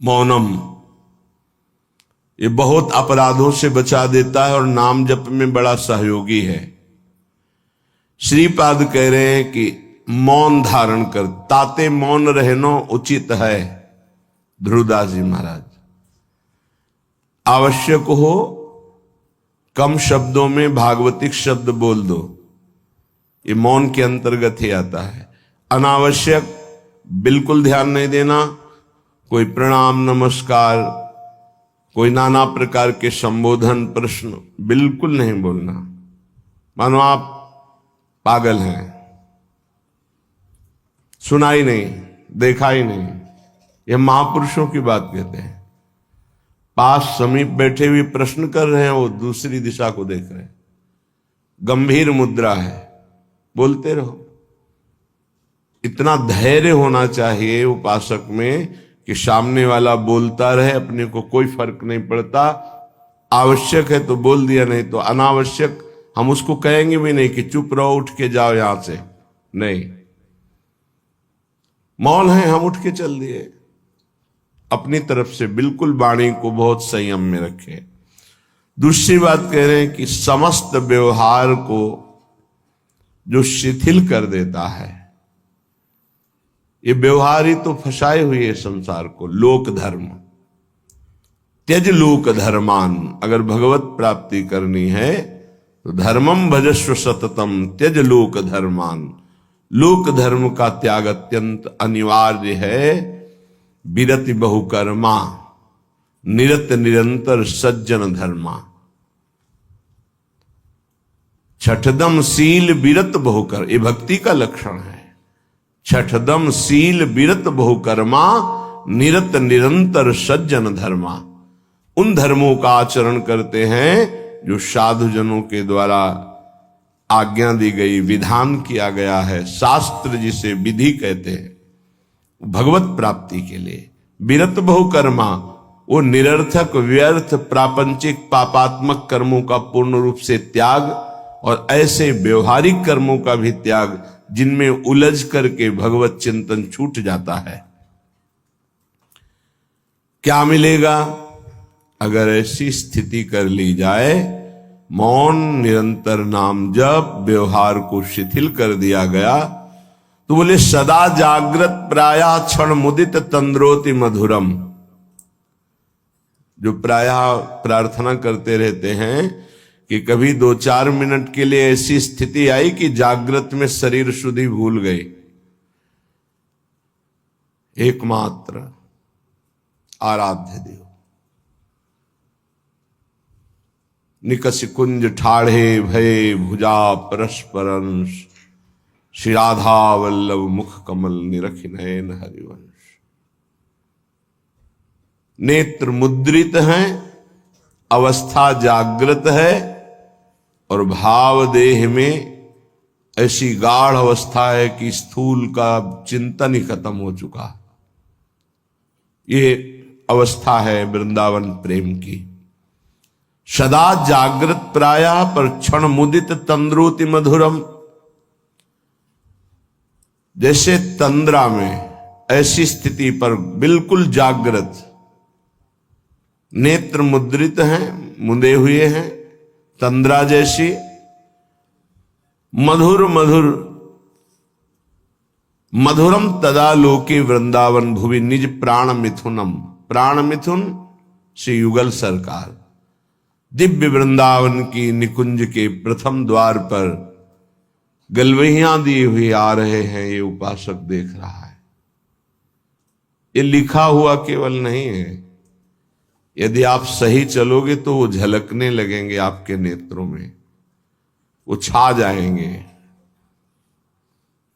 मौनम, ये बहुत अपराधों से बचा देता है और नाम जप में बड़ा सहयोगी है। श्रीपाद कह रहे हैं कि मौन धारण कर, ताते मौन रहनो उचित है। ध्रुवदास जी महाराज, आवश्यक हो कम शब्दों में भागवतिक शब्द बोल दो, ये मौन के अंतर्गत ही आता है। अनावश्यक बिल्कुल ध्यान नहीं देना, कोई प्रणाम नमस्कार, कोई नाना प्रकार के संबोधन प्रश्न बिल्कुल नहीं बोलना, मानो आप पागल हैं, सुना ही नहीं, देखा ही नहीं। यह महापुरुषों की बात कहते हैं। पास समीप बैठे हुए प्रश्न कर रहे हैं, वो दूसरी दिशा को देख रहे हैं, गंभीर मुद्रा है, बोलते रहो। इतना धैर्य होना चाहिए उपासक में कि सामने वाला बोलता रहे, अपने को कोई फर्क नहीं पड़ता। आवश्यक है तो बोल दिया, नहीं तो अनावश्यक हम उसको कहेंगे भी नहीं कि चुप रहो, उठ के जाओ यहां से, नहीं। मौन है, हम उठ के चल दिए। अपनी तरफ से बिल्कुल वाणी को बहुत संयम में रखे। दूसरी बात कह रहे हैं कि समस्त व्यवहार को जो शिथिल कर देता है, ये व्यवहार ही तो फंसाए हुए है संसार को। लोक धर्म, त्यज लोक धर्मान, अगर भगवत प्राप्ति करनी है तो धर्मम भजस्व सततम त्यज लोक धर्मान। लोक धर्म का त्याग अत्यंत अनिवार्य है। विरति बहुकर्मा निरत निरंतर सज्जन धर्मा। छठदम शील विरत बहुकर, ये भक्ति का लक्षण है। छठदम शील विरत बहुकर्मा निरत निरंतर सज्जन धर्मा। उन धर्मों का आचरण करते हैं जो साधुजनों के द्वारा आज्ञा दी गई, विधान किया गया है। शास्त्र जिसे विधि कहते हैं, भगवत प्राप्ति के लिए। विरत बहुकर्मा, वो निरर्थक व्यर्थ प्रापंचिक पापात्मक कर्मों का पूर्ण रूप से त्याग और ऐसे व्यवहारिक कर्मों का भी त्याग जिनमें उलझ करके भगवत चिंतन छूट जाता है। क्या मिलेगा अगर ऐसी स्थिति कर ली जाए? मौन, निरंतर नाम जप, व्यवहार को शिथिल कर दिया गया तो बोले सदा जागृत प्राया क्षण मुदित तंद्रोति मधुरम। जो प्रायः प्रार्थना करते रहते हैं कि कभी 2-4 मिनट के लिए ऐसी स्थिति आई कि जागृत में शरीर शुद्धि भूल गई। एकमात्र आराध्य देव निकस कुंज ठाढ़े भय भुजा परस्परंश। श्री राधा वल्लभ मुख कमल निरखि नयन हरिवंश। नेत्र मुद्रित हैं, अवस्था जागृत है और भाव देह में ऐसी गाढ़ अवस्था है कि स्थूल का चिंतन ही खत्म हो चुका। ये अवस्था है वृंदावन प्रेम की। सदा जागृत प्राया पर क्षण मुदित तंद्रोति मधुरम। जैसे तंद्रा में, ऐसी स्थिति पर बिल्कुल जागृत, नेत्र मुद्रित हैं, मुंदे हुए हैं, तंद्रा जैसी। मधुर मधुर मधुरम तदा लोके वृंदावन भुवि निज प्राण मिथुनम। प्राण मिथुन श्री युगल सरकार दिव्य वृंदावन की निकुंज के प्रथम द्वार पर गलवहियां दिए हुए आ रहे हैं। ये उपासक देख रहा है। ये लिखा हुआ केवल नहीं है, यदि आप सही चलोगे तो वो झलकने लगेंगे आपके नेत्रों में, वो छा जाएंगे।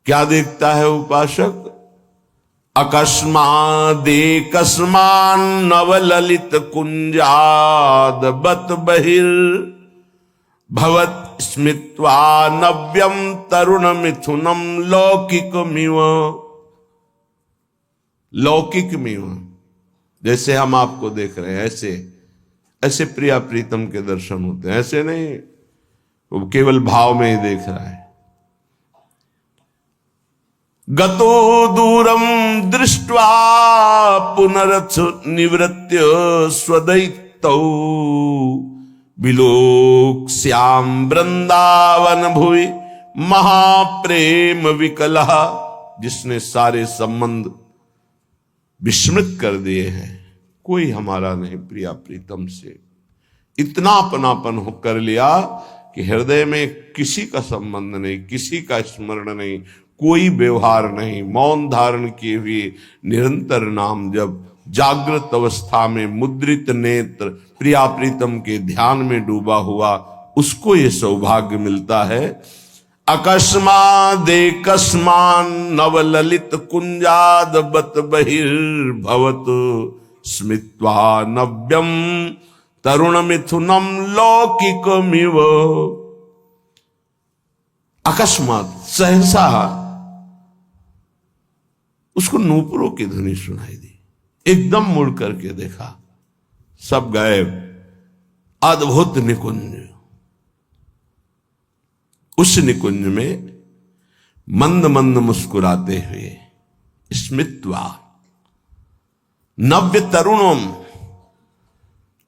क्या देखता है उपासक? अकस्मादेकस्मान नवललित कुंजाद बत बहिर भवत स्मित्वा नव्यम तरुण मिथुनम लौकिकमिव। लौकिकमिव, जैसे हम आपको देख रहे हैं ऐसे ऐसे प्रिया प्रीतम के दर्शन होते हैं। ऐसे नहीं वो केवल भाव में ही देख रहा है। गतो दूरम दृष्ट्वा पुनरथ निवृत्य स्वदैतौ विलोक्स्याम वृंदावन भुवि महाप्रेम विकलः। जिसने सारे संबंध विस्मृत कर दिए हैं, कोई हमारा नहीं प्रिया प्रीतम से, इतना अपनापन हो कर लिया कि हृदय में किसी का संबंध नहीं, किसी का स्मरण नहीं, कोई व्यवहार नहीं, मौन धारण किए हुए निरंतर नाम जब, जागृत अवस्था में मुद्रित नेत्र प्रिया प्रीतम के ध्यान में डूबा हुआ, उसको ये सौभाग्य मिलता है। अकस्मादेकस्मान नवललित कुंजाद बत बहिर्भवत स्मित्वा नव्यम तरुण मिथुनम लौकिकमिव। अकस्मात सहसा उसको नूपुरों की ध्वनि सुनाई दी, एकदम मुड़ करके देखा, सब गायब। अद्भुत निकुंज, उस निकुंज में मंद मंद मुस्कुराते हुए स्मित्वा नव्य तरुणम,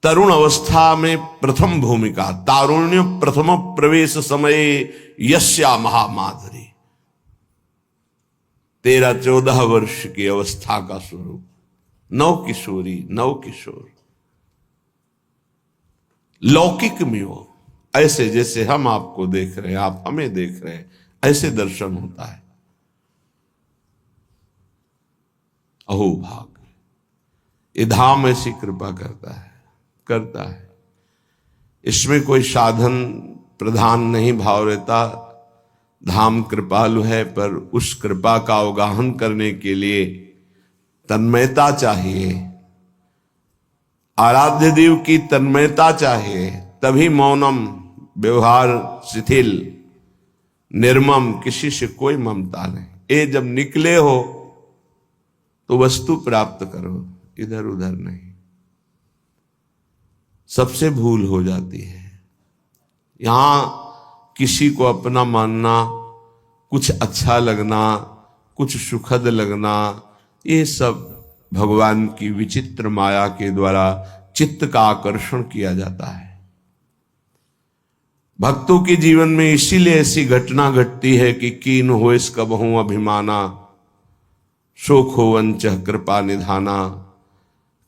तरुण अवस्था में प्रथम भूमिका, तारुण्य प्रथम प्रवेश समय यस्या महामाधुरी, 13-14 वर्ष की अवस्था का स्वरूप, नव किशोरी, नव किशोर, लौकिक में हो, ऐसे जैसे हम आपको देख रहे हैं, आप हमें देख रहे हैं, ऐसे दर्शन होता है। अहो भाग, ये धाम ऐसी कृपा करता है। इसमें कोई साधन प्रधान नहीं भाव रहता। धाम कृपालु है, पर उस कृपा का अवगाहन करने के लिए तन्मयता चाहिए, आराध्य देव की तन्मयता चाहिए, तभी मौनम, व्यवहार शिथिल, निर्मम, किसी से कोई ममता नहीं। ये जब निकले हो तो वस्तु प्राप्त करो, इधर उधर नहीं। सबसे भूल हो जाती है। यहां किसी को अपना मानना, कुछ अच्छा लगना, कुछ सुखद लगना, ये सब भगवान की विचित्र माया के द्वारा चित्त का आकर्षण किया जाता है। भक्तों के जीवन में इसीलिए ऐसी घटना घटती है कि कीन हो इसका बहु अभिमाना, शोक हो वंच कृपा निधाना।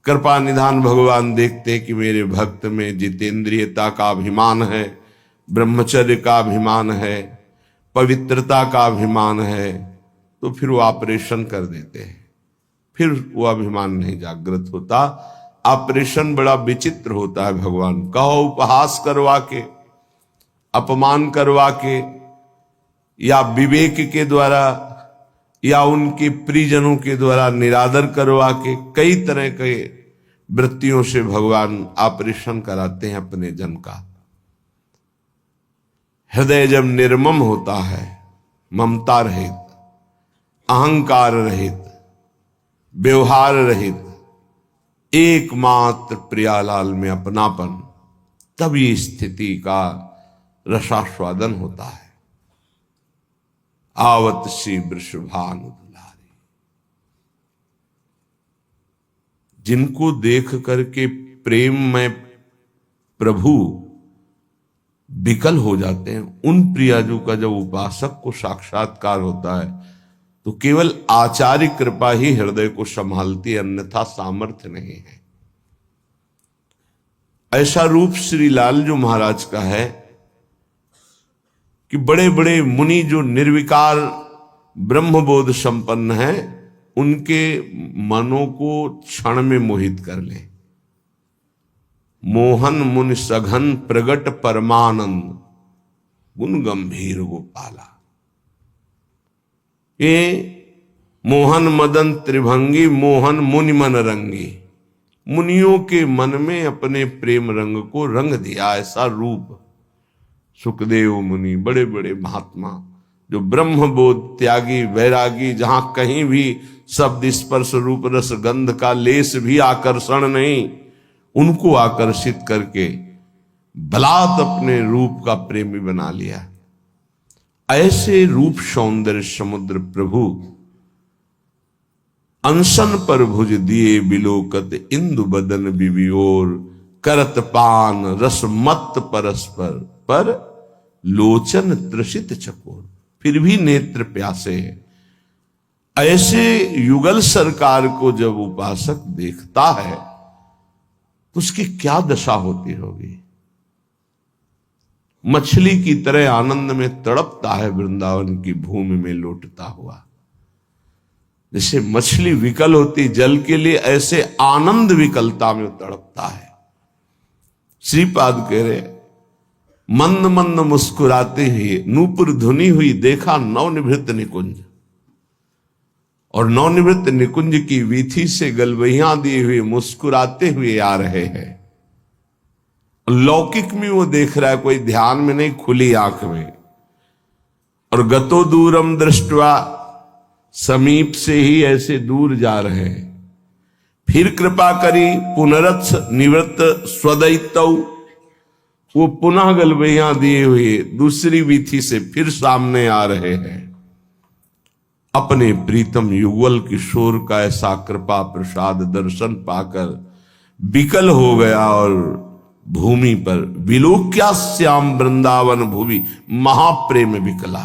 कृपा निधान भगवान देखते कि मेरे भक्त में जितेंद्रियता का अभिमान है, ब्रह्मचर्य का अभिमान है, पवित्रता का अभिमान है, तो फिर वो ऑपरेशन कर देते हैं। फिर वो अभिमान नहीं जागृत होता। ऑपरेशन बड़ा विचित्र होता है। भगवान कहो उपहास करवा के, अपमान करवा के, या विवेक के द्वारा, या उनके प्रियजनों के द्वारा निरादर करवा के, कई तरह के वृत्तियों से भगवान ऑपरेशन कराते हैं अपने जन का। हृदय जब निर्मम होता है, ममता रहित, अहंकार रहित, व्यवहार रहित, एकमात्र प्रियालाल में अपनापन, तब ये स्थिति का रसास्वादन होता है। आवत सी वृषभानु दुलारी, जिनको देख करके प्रेम में प्रभु विकल हो जाते हैं, उन प्रियाजू का जब उपासक को साक्षात्कार होता है तो केवल आचार्य कृपा ही हृदय को संभालती है, अन्यथा सामर्थ्य नहीं है। ऐसा रूप श्री लालजू महाराज का है कि बड़े बड़े मुनि जो निर्विकार ब्रह्मबोध संपन्न हैं, उनके मनों को क्षण में मोहित कर ले। मोहन मुनि सघन प्रगट परमानंद, गुण गंभीर गोपाला। ये मोहन मदन त्रिभंगी, मोहन मुनि मन रंगी, मुनियों के मन में अपने प्रेम रंग को रंग दिया। ऐसा रूप सुखदेव मुनि, बड़े बड़े महात्मा जो ब्रह्मबोध त्यागी, वैरागी, जहां कहीं भी शब्द स्पर्श रूप रस गंध का लेस भी आकर्षण नहीं, उनको आकर्षित करके बलात् अपने रूप का प्रेमी बना लिया। ऐसे रूप सौंदर्य समुद्र प्रभु अनशन पर भुज दिए बिलोकत इंदु बदन बिबियोर, करत पान रस मत परस्पर, पर लोचन त्रसित चकोर। फिर भी नेत्र प्यासे हैं। ऐसे युगल सरकार को जब उपासक देखता है तो उसकी क्या दशा होती होगी। मछली की तरह आनंद में तड़पता है वृंदावन की भूमि में लौटता हुआ। जैसे मछली विकल होती जल के लिए, ऐसे आनंद विकलता में तड़पता है। श्रीपाद कह रहे, मंद मंद मुस्कुराते हुए नूपुर धुनी हुई देखा नवनिवृत्त निकुंज, और नवनिवृत्त निकुंज की वीथी से गलवहियां दिए हुए मुस्कुराते हुए आ रहे हैं। लौकिक में वो देख रहा है, कोई ध्यान में नहीं, खुली आंख में। और गतो दूरम दृष्टवा, समीप से ही ऐसे दूर जा रहे हैं। फिर कृपा करी पुनरथ निवृत्त स्वदैतौ, वो पुनः गलवहियां दिए हुए दूसरी वीथी से फिर सामने आ रहे हैं। अपने प्रीतम युगल किशोर का ऐसा कृपा प्रसाद दर्शन पाकर विकल हो गया और भूमि पर विलोक्या श्याम वृंदावन भूमि, महाप्रेम विकला,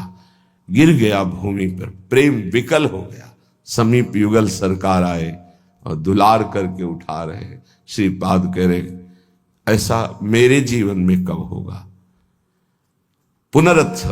गिर गया भूमि पर, प्रेम विकल हो गया। समीप युगल सरकार आए और दुलार करके उठा रहे हैं। श्रीपाद कह रहे, ऐसा मेरे जीवन में कब होगा। पुनरथ,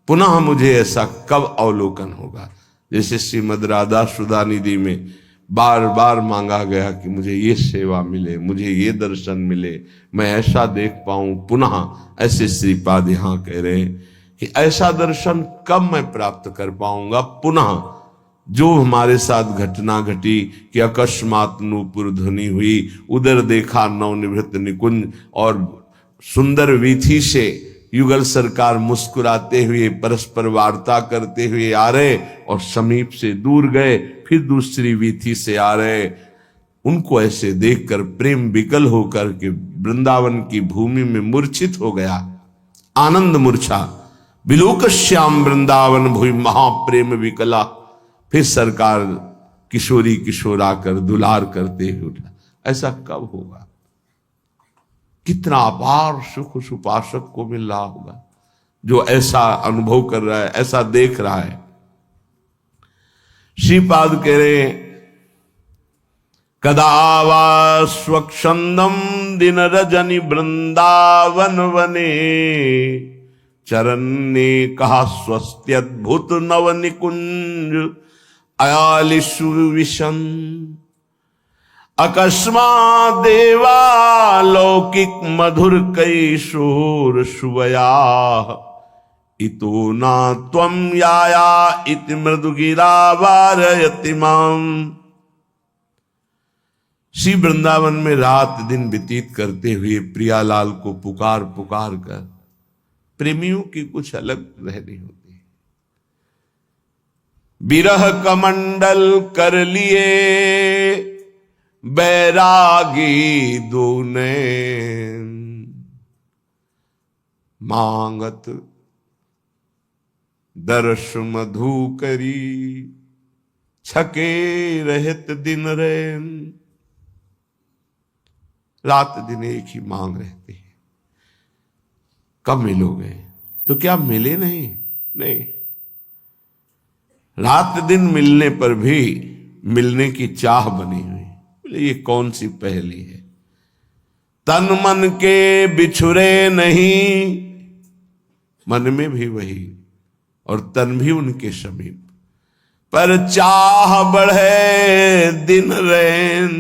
पुनः मुझे ऐसा कब अवलोकन होगा। जैसे श्रीमद राधा सुधा निधि में बार बार मांगा गया कि मुझे ये सेवा मिले, मुझे ये दर्शन मिले, मैं ऐसा देख पाऊं पुनः। ऐसे श्रीपाद यहां कह रहे हैं कि ऐसा दर्शन कब मैं प्राप्त कर पाऊंगा पुनः। जो हमारे साथ घटना घटी कि अकस्मात नूपुर ध्वनि हुई, उधर देखा नवनिवृत्त निकुंज, और सुंदर वीथी से युगल सरकार मुस्कुराते हुए परस्पर वार्ता करते हुए आ रहे, और समीप से दूर गए, फिर दूसरी वीथी से आ रहे। उनको ऐसे देखकर प्रेम विकल होकर के वृंदावन की भूमि में मूर्छित हो गया। आनंद मूर्छा, विलोक श्याम वृंदावन भूमि महाप्रेम विकला। फिर सरकार किशोरी किशोर आकर दुलार करते हुए उठा। ऐसा कब होगा। कितना अपार सुख उस उपासक को मिल रहा होगा जो ऐसा अनुभव कर रहा है, ऐसा देख रहा है। श्रीपाद कह रहे, कदा वा स्वच्छंदम दिन रजनी वृंदावन वने, चरण ने कहा स्वस्त्यद्भुत नव निकुंज अयालिशु विशन। अकस्मात् देवा लौकिक मधुर कैशोर शुभया, इतो ना त्वं याया इति मृदुगिरा वारयति माम। श्री वृंदावन में रात दिन व्यतीत करते हुए प्रियालाल को पुकार पुकार कर, प्रेमियों की कुछ अलग रहनी होती। बिरह कमंडल कर लिए बैरागी दूने, मांगत दर्श मधु करी, छके रहत दिन रैन। रात दिन एक ही मांग रहती है, कब मिलोगे। तो क्या मिले नहीं? नहीं, रात दिन मिलने पर भी मिलने की चाह बनी हुई। ये कौन सी पहेली है। तन मन के बिछुरे नहीं, मन में भी वही और तन भी उनके समीप, पर चाह बढ़े दिन रैन।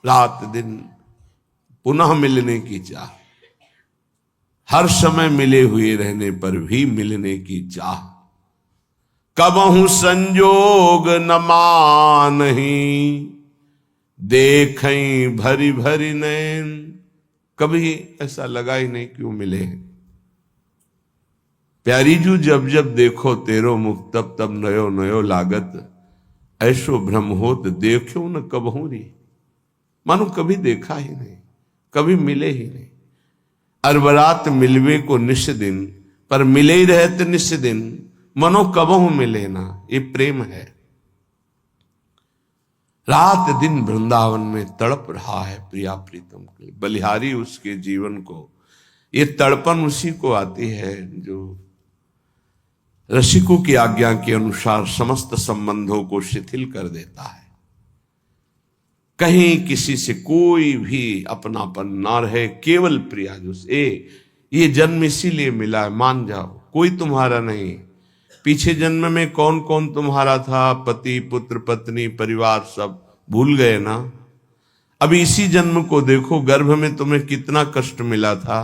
रात दिन पुनः मिलने की चाह, हर समय मिले हुए रहने पर भी मिलने की चाह। कबहु संजोग न मानही, देखें भरी भरी नैन। कभी ऐसा लगा ही नहीं क्यों मिले हैं। प्यारी जू जब जब देखो तेरो मुख, तब तब नयो नयो लागत। ऐसो भ्रम होत देखो न कबहू री। मानो कभी देखा ही नहीं, कभी मिले ही नहीं। अरबरात मिलवे को निश दिन, पर मिले ही रहते निश दिन। मनो कबहू मिले ना, ये प्रेम है। रात दिन वृंदावन में तड़प रहा है प्रिया प्रीतम के लिए। बलिहारी उसके जीवन को, ये तड़पन उसी को आती है जो रसिकों की आज्ञा के अनुसार समस्त संबंधों को शिथिल कर देता है। कहीं किसी से कोई भी अपनापन ना रहे, केवल प्रिया जो से ये जन्म इसीलिए मिला है, मान जाओ, कोई तुम्हारा नहीं। पीछे जन्म में कौन कौन तुम्हारा था, पति पुत्र पत्नी परिवार सब भूल गए ना। अभी इसी जन्म को देखो, गर्भ में तुम्हें कितना कष्ट मिला था।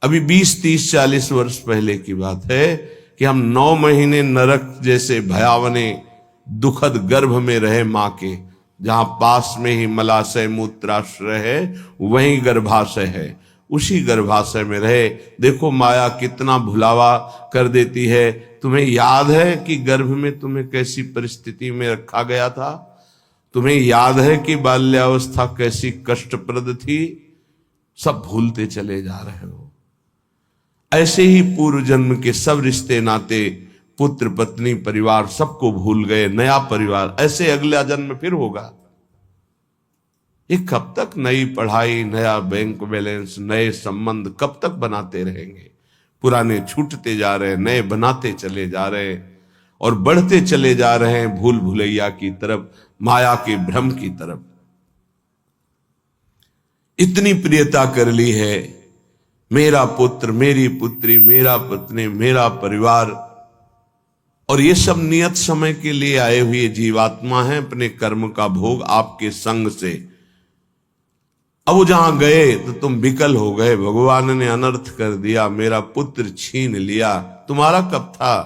अभी 20 30 40 वर्ष पहले की बात है कि हम 9 महीने नरक जैसे भयावने दुखद गर्भ में रहे मां के, जहां पास में ही मलाशय मूत्राश्रय है, वहीं गर्भाशय है, उसी गर्भाशय में रहे। देखो माया कितना भुलावा कर देती है। तुम्हें याद है कि गर्भ में तुम्हें कैसी परिस्थिति में रखा गया था? तुम्हें याद है कि बाल्यावस्था कैसी कष्टप्रद थी? सब भूलते चले जा रहे हो। ऐसे ही पूर्व जन्म के सब रिश्ते नाते, पुत्र पत्नी परिवार सबको भूल गए। नया परिवार, ऐसे अगला जन्म फिर होगा। ये कब तक नई पढ़ाई, नया बैंक बैलेंस, नए संबंध कब तक बनाते रहेंगे? पुराने छूटते जा रहे, नए बनाते चले जा रहे और बढ़ते चले जा रहे हैं भूल भुलैया की तरफ, माया के भ्रम की तरफ। इतनी प्रियता कर ली है, मेरा पुत्र, मेरी पुत्री, मेरा पत्नी, मेरा परिवार, और ये सब नियत समय के लिए आए हुए जीवात्मा हैं, अपने कर्म का भोग आपके संग से। अब वो जहां गए तो तुम विकल हो गए, भगवान ने अनर्थ कर दिया, मेरा पुत्र छीन लिया। तुम्हारा कब था?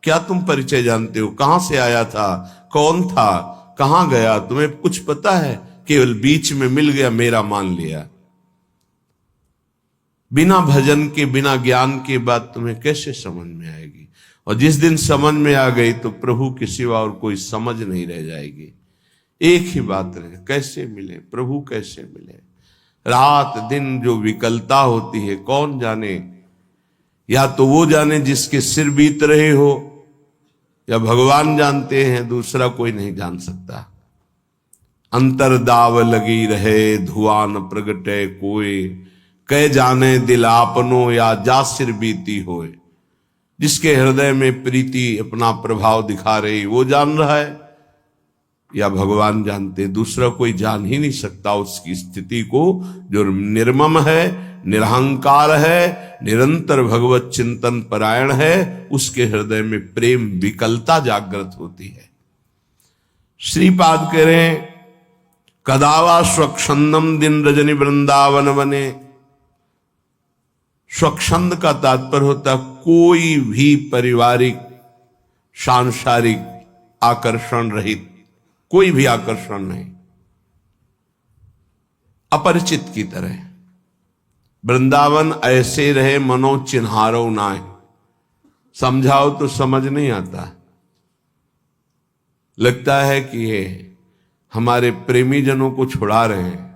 क्या तुम परिचय जानते हो? कहां से आया था? कौन था? कहां गया? तुम्हें कुछ पता है? केवल बीच में मिल गया, मेरा मान लिया। बिना भजन के, बिना ज्ञान के बात तुम्हें कैसे समझ में आएगी? और जिस दिन समझ में आ गई तो प्रभु के सिवा और कोई समझ नहीं रह जाएगी। एक ही बात रहे, कैसे मिले प्रभु, कैसे मिले? रात दिन जो विकलता होती है, कौन जाने? या तो वो जाने जिसके सिर बीत रहे हो, या भगवान जानते हैं, दूसरा कोई नहीं जान सकता। अंतर दाव लगी रहे, धुआं न प्रगटे कोई, कह जाने दिल आपनो या जा सिर बीती होए। जिसके हृदय में प्रीति अपना प्रभाव दिखा रही, वो जान रहा है या भगवान जानते? दूसरा कोई जान ही नहीं सकता उसकी स्थिति को। जो निर्मम है, निरहंकार है, निरंतर भगवत चिंतन परायण है, उसके हृदय में प्रेम विकलता जागृत होती है। श्रीपाद कह रहे हैं, कदावा स्वच्छंदम दिन रजनी वृंदावन बने। स्वच्छंद का तात्पर्य होता कोई भी पारिवारिक सांसारिक आकर्षण रहित, कोई भी आकर्षण नहीं, अपरिचित की तरह। वृंदावन ऐसे रहे मनो चिन्हारो नाय। समझाओ तो समझ नहीं आता, लगता है कि ये हमारे प्रेमी जनों को छुड़ा रहे हैं।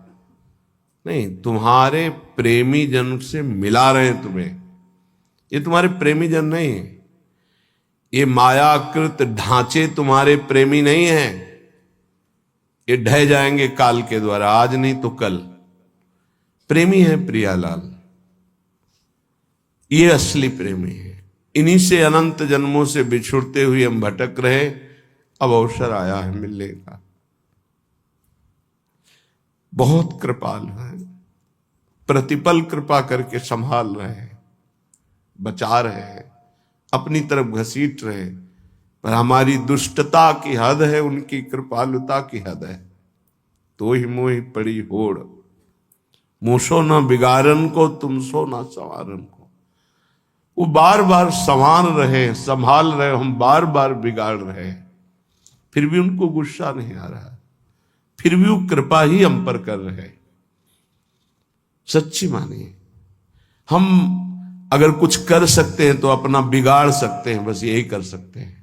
नहीं, तुम्हारे प्रेमी जन से मिला रहे हैं तुम्हें। ये तुम्हारे प्रेमी जन नहीं है, ये मायाकृत ढांचे तुम्हारे प्रेमी नहीं हैं। ये ढह जाएंगे काल के द्वारा, आज नहीं तो कल। प्रेमी है प्रियालाल, ये असली प्रेमी है। इन्हीं से अनंत जन्मों से बिछुड़ते हुए हम भटक रहे, अब अवसर आया है मिलने का। बहुत कृपालु है, प्रतिपल कृपा करके संभाल रहे हैं, बचा रहे हैं, अपनी तरफ घसीट रहे। पर हमारी दुष्टता की हद है, उनकी कृपालुता की हद है। तो ही मोहि पड़ी होड़, मूसो न बिगाड़न को, तुम सो न संवारन को। वो बार बार संभाल रहे, संभाल रहे, हम बार बार बिगाड़ रहे हैं, फिर भी उनको गुस्सा नहीं आ रहा, फिर भी वो कृपा ही हम पर कर रहे हैं। सच्ची मानिए, हम अगर कुछ कर सकते हैं तो अपना बिगाड़ सकते हैं, बस यही कर सकते हैं।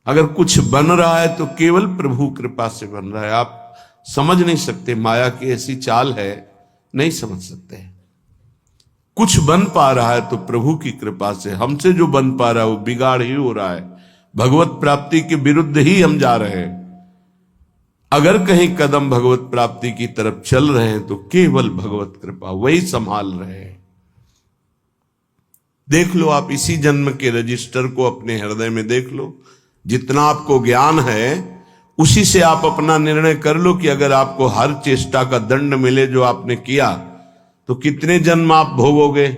अगर कुछ बन रहा है तो केवल प्रभु कृपा से बन रहा है। आप समझ नहीं सकते, माया की ऐसी चाल है, नहीं समझ सकते। कुछ बन पा रहा है तो प्रभु की कृपा से। हमसे जो बन पा रहा है वो बिगाड़ ही हो रहा है, भगवत प्राप्ति के विरुद्ध ही हम जा रहे हैं। अगर कहीं कदम भगवत प्राप्ति की तरफ चल रहे हैं तो केवल भगवत कृपा वही संभाल रहे हैं। देख लो आप इसी जन्म के रजिस्टर को अपने हृदय में देख लो, जितना आपको ज्ञान है उसी से आप अपना निर्णय कर लो कि अगर आपको हर चेष्टा का दंड मिले जो आपने किया तो कितने जन्म आप भोगोगे।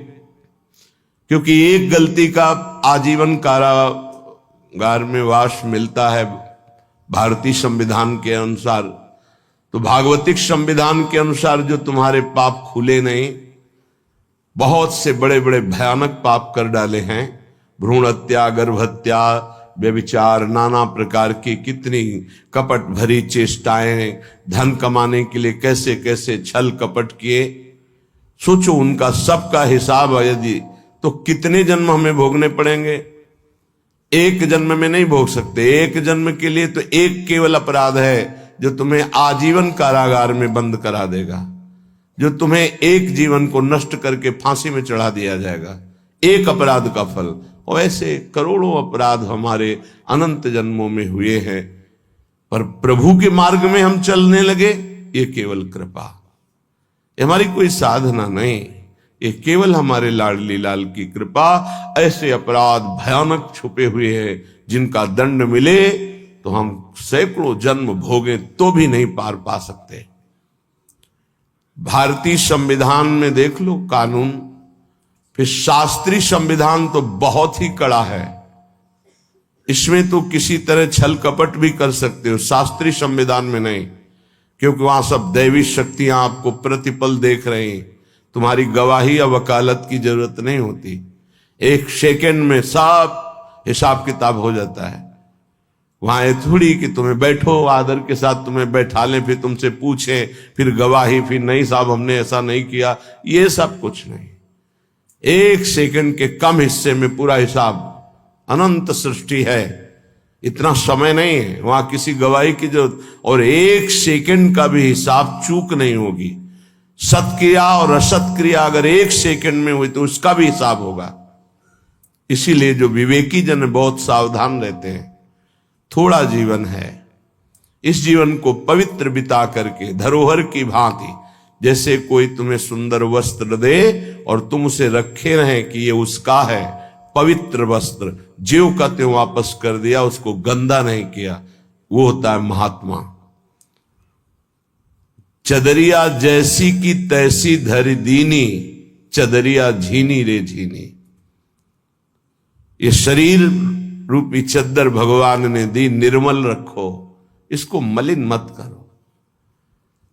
क्योंकि एक गलती का आजीवन कारागार में वास मिलता है भारतीय संविधान के अनुसार, तो भागवतिक संविधान के अनुसार जो तुम्हारे पाप खुले नहीं, बहुत से बड़े बड़े भयानक पाप कर डाले हैं, भ्रूण हत्या, गर्भ हत्या, व्यभिचार, नाना प्रकार की कितनी कपट भरी चेष्टाएं, धन कमाने के लिए कैसे कैसे छल कपट किए, सोचो उनका सबका हिसाब यदि तो कितने जन्म हमें भोगने पड़ेंगे। एक जन्म में नहीं भोग सकते। एक जन्म के लिए तो एक केवल अपराध है जो तुम्हें आजीवन कारागार में बंद करा देगा, जो तुम्हें एक जीवन को नष्ट करके फांसी में चढ़ा दिया जाएगा, एक अपराध का फल। और ऐसे करोड़ों अपराध हमारे अनंत जन्मों में हुए हैं, पर प्रभु के मार्ग में हम चलने लगे, ये केवल कृपा, ये हमारी कोई साधना नहीं, ये केवल हमारे लाडली लाल की कृपा। ऐसे अपराध भयानक छुपे हुए हैं जिनका दंड मिले तो हम सैकड़ों जन्म भोगे तो भी नहीं पार पा सकते। भारतीय संविधान में देख लो कानून, फिर शास्त्रीय संविधान तो बहुत ही कड़ा है, इसमें तो किसी तरह छल कपट भी कर सकते हो, शास्त्रीय संविधान में नहीं, क्योंकि वहां सब दैवी शक्तियां आपको प्रतिपल देख रही हैं, तुम्हारी गवाही या वकालत की जरूरत नहीं होती, एक सेकंड में सब हिसाब किताब हो जाता है। वहां ये थोड़ी कि तुम्हें बैठो आदर के साथ तुम्हें बैठा लें, फिर तुमसे पूछें, फिर गवाही, फिर नहीं साहब हमने ऐसा नहीं किया, ये सब कुछ नहीं। एक सेकंड के कम हिस्से में पूरा हिसाब, अनंत सृष्टि है, इतना समय नहीं है वहां किसी गवाही की जरूरत, और एक सेकंड का भी हिसाब चूक नहीं होगी। सत्क्रिया और असत क्रिया अगर एक सेकंड में हुई तो उसका भी हिसाब होगा। इसीलिए जो विवेकी जन बहुत सावधान रहते हैं, थोड़ा जीवन है, इस जीवन को पवित्र बिता करके धरोहर की भांति, जैसे कोई तुम्हें सुंदर वस्त्र दे और तुम उसे रखे रहें कि ये उसका है, पवित्र वस्त्र, ज्यों का त्यों वापस कर दिया, उसको गंदा नहीं किया, वो होता है महात्मा। चदरिया जैसी की तैसी धरी दीनी, चदरिया झीनी रे झीनी। ये शरीर रूपी चद्दर भगवान ने दी, निर्मल रखो, इसको मलिन मत करो।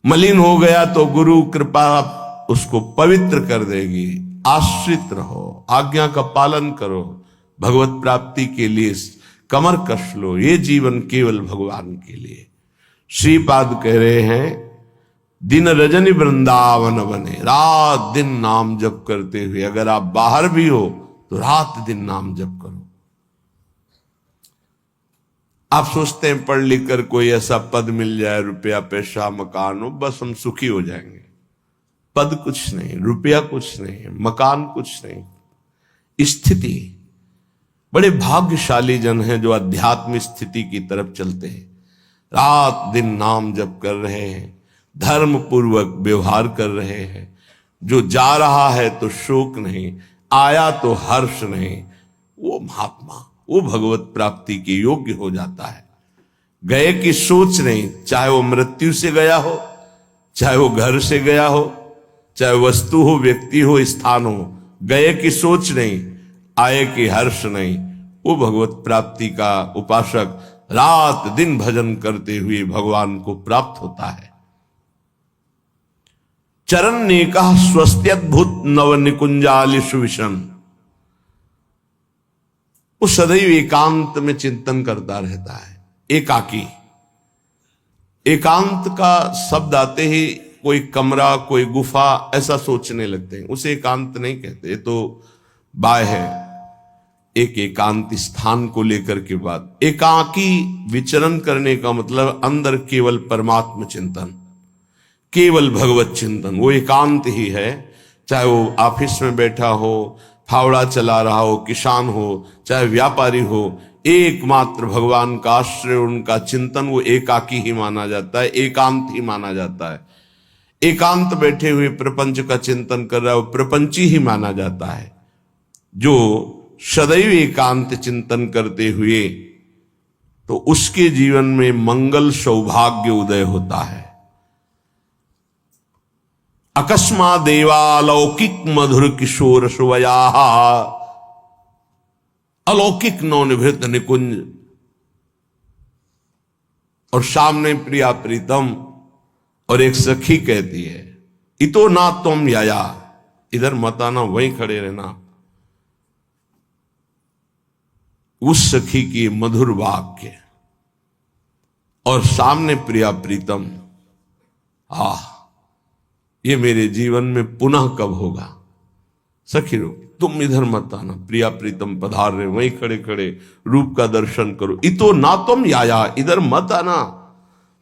मलिन हो गया तो गुरु कृपा उसको पवित्र कर देगी। आश्रित रहो, आज्ञा का पालन करो, भगवत प्राप्ति के लिए कमर कस लो, ये जीवन केवल भगवान के लिए। श्रीपाद कह रहे हैं, दिन रजनी वृंदावन बने, रात दिन नाम जप करते हुए, अगर आप बाहर भी हो तो रात दिन नाम जप करो। आप सोचते हैं पढ़ लिख कर कोई ऐसा पद मिल जाए, रुपया पैसा मकान हो, बस हम सुखी हो जाएंगे। पद कुछ नहीं, रुपया कुछ नहीं, मकान कुछ नहीं, स्थिति। बड़े भाग्यशाली जन हैं जो अध्यात्म स्थिति की तरफ चलते हैं, रात दिन नाम जप कर रहे हैं, धर्म पूर्वक व्यवहार कर रहे हैं। जो जा रहा है तो शोक नहीं, आया तो हर्ष नहीं, वो महात्मा, वो भगवत प्राप्ति के योग्य हो जाता है। गए की सोच नहीं, चाहे वो मृत्यु से गया हो, चाहे वो घर से गया हो, चाहे वस्तु हो, व्यक्ति हो, स्थान हो, गए की सोच नहीं, आए की हर्ष नहीं, वो भगवत प्राप्ति का उपासक रात दिन भजन करते हुए भगवान को प्राप्त होता है। चरण ने कहा स्वस्त्यद्भुत नव निकुंजालिषु विषम, वो सदैव एकांत में चिंतन करता रहता है। एकाकी, एकांत का शब्द आते ही कोई कमरा, कोई गुफा ऐसा सोचने लगते हैं, उसे एकांत नहीं कहते, तो बाय है एक एकांत स्थान को लेकर के बात। एकाकी विचरण करने का मतलब अंदर केवल परमात्म चिंतन, केवल भगवत चिंतन, वो एकांत ही है। चाहे वो ऑफिस में बैठा हो, फावड़ा चला रहा हो, किसान हो, चाहे व्यापारी हो, एकमात्र भगवान का आश्रय, उनका चिंतन, वो एकाकी ही माना जाता है, एकांत ही माना जाता है। एकांत बैठे हुए प्रपंच का चिंतन कर रहा है, वो प्रपंची ही माना जाता है। जो सदैव एकांत चिंतन करते हुए, तो उसके जीवन में मंगल सौभाग्य उदय होता है। अकस्मा देवालौकिक मधुर किशोर सुवया, अलौकिक नवनिभृत निकुंज, और सामने प्रिया प्रीतम, और एक सखी कहती है, इतो ना तुम याया, इधर मत आना, वहीं खड़े रहना। उस सखी की मधुर वाक्य और सामने प्रिया प्रीतम, ये मेरे जीवन में पुनः कब होगा। सखी रो, तुम इधर मत आना, प्रिया प्रीतम पधार रहे, वहीं खड़े खड़े रूप का दर्शन करो। इतो ना तुम याया, इधर मत आना।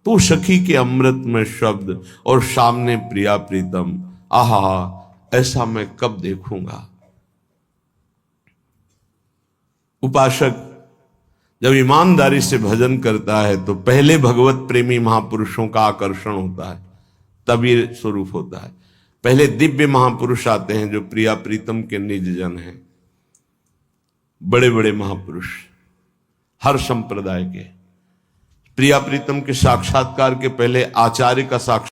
तो सखी के अमृत में शब्द और सामने प्रिया प्रीतम, आहा, ऐसा मैं कब देखूंगा। उपासक जब ईमानदारी से भजन करता है तो पहले भगवत प्रेमी महापुरुषों का आकर्षण होता है, तब ये स्वरूप होता है। पहले दिव्य महापुरुष आते हैं जो प्रिया प्रीतम के निज जन हैं, बड़े बड़े महापुरुष हर संप्रदाय के। प्रिया प्रीतम के साक्षात्कार के पहले आचार्य का साक्षात्कार